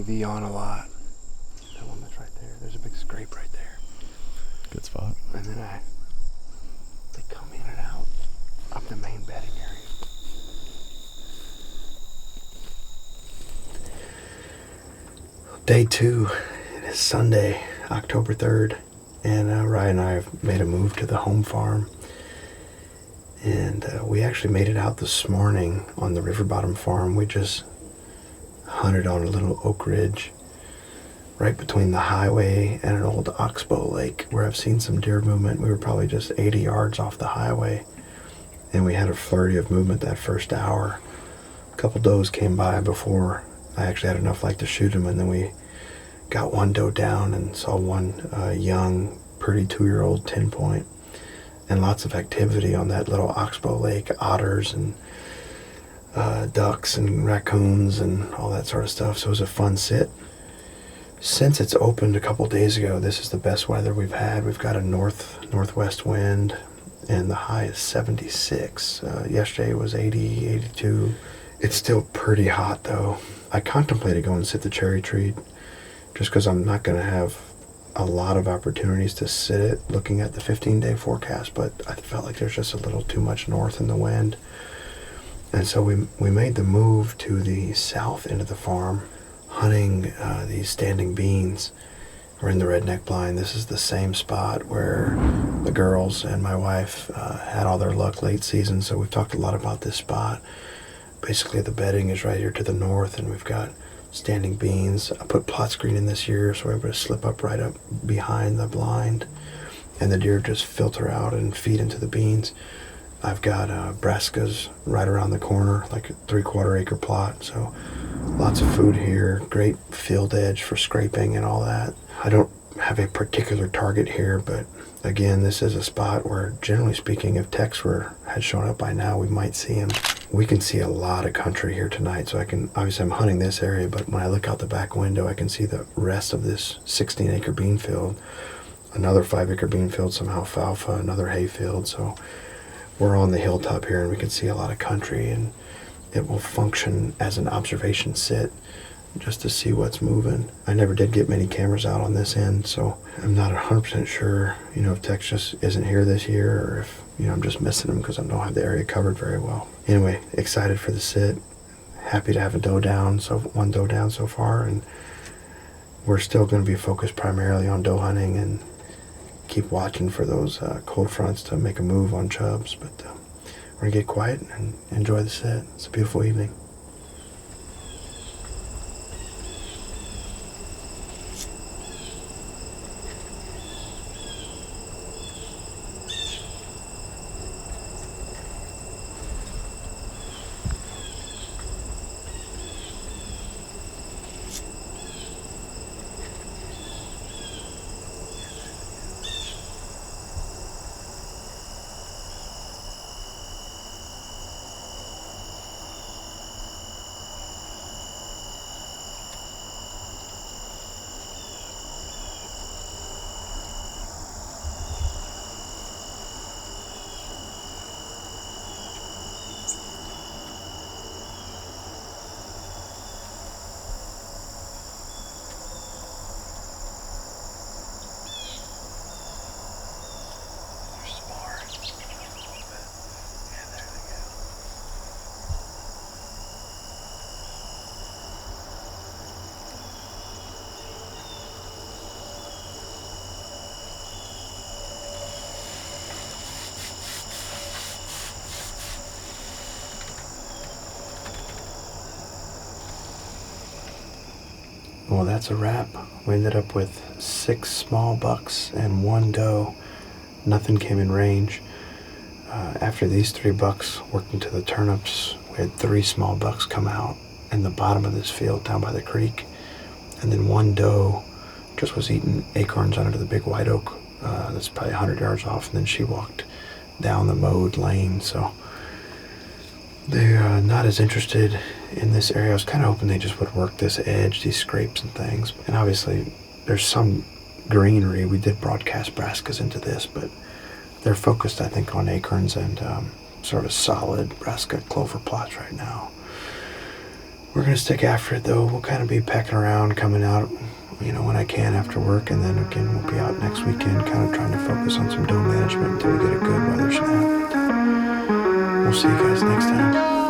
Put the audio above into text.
V on a lot. That one that's right there. There's a big scrape right there. Good spot. And then they come in and out up the main bedding area. Day 2. It is Sunday, October 3rd, and Ryan and I have made a move to the home farm. And we actually made it out this morning on the river bottom farm. We just hunted on a little oak ridge right between the highway and an old oxbow lake where I've seen some deer movement. We were probably just 80 yards off the highway, and we had a flurry of movement that first hour. A couple does came by before I actually had enough light to shoot them, and then we got one doe down and saw one young, pretty 2-year-old 10-point, and lots of activity on that little oxbow lake, otters and ducks and raccoons and all that sort of stuff. So it was a fun sit. Since it's opened a couple days ago, this is the best weather we've had. We've got a northwest wind, and the high is 76. Yesterday was 80, 82. It's still pretty hot though. I contemplated going and sit the cherry tree just because I'm not going to have a lot of opportunities to sit it looking at the 15-day forecast, but I felt like there's just a little too much north in the wind. And so we made the move to the south end of the farm, hunting these standing beans. We're in the Redneck blind. This is the same spot where the girls and my wife had all their luck late season, so we've talked a lot about this spot. Basically, the bedding is right here to the north, and we've got standing beans. I put plot screen in this year, so we're able to slip up right up behind the blind, and the deer just filter out and feed into the beans. I've got brassicas right around the corner, like a 3/4 acre plot, so lots of food here, great field edge for scraping and all that. I don't have a particular target here, but again, this is a spot where, generally speaking, if Tex had shown up by now, we might see him. We can see a lot of country here tonight, so obviously I'm hunting this area, but when I look out the back window, I can see the rest of this 16-acre bean field, another 5-acre bean field, some alfalfa, another hay field. So we're on the hilltop here, and we can see a lot of country, and it will function as an observation sit just to see what's moving. I never did get many cameras out on this end, so I'm not 100% sure, if Tex just isn't here this year, or if, I'm just missing him because I don't have the area covered very well. Anyway, excited for the sit. Happy to have a doe down, so one doe down so far, and we're still going to be focused primarily on doe hunting and keep watching for those cold fronts to make a move on chubs. But we're going to get quiet and enjoy the sit. It's a beautiful evening. Well, that's a wrap. We ended up with 6 small bucks and 1 doe. Nothing came in range. After these 3 bucks worked into the turnips, we had 3 small bucks come out in the bottom of this field down by the creek. And then 1 doe just was eating acorns under the big white oak that's probably 100 yards off, and then she walked down the mowed lane. So they're not as interested in this area. I was kind of hoping they just would work this edge, these scrapes and things. And obviously there's some greenery. We did broadcast brassicas into this, but they're focused, I think, on acorns and sort of solid brassica clover plots right now. we're going to stick after it, though. We'll kind of be pecking around, coming out, when I can after work, and then again we'll be out next weekend, kind of trying to focus on some doe management until we get a good weather snap. We'll see you guys next time.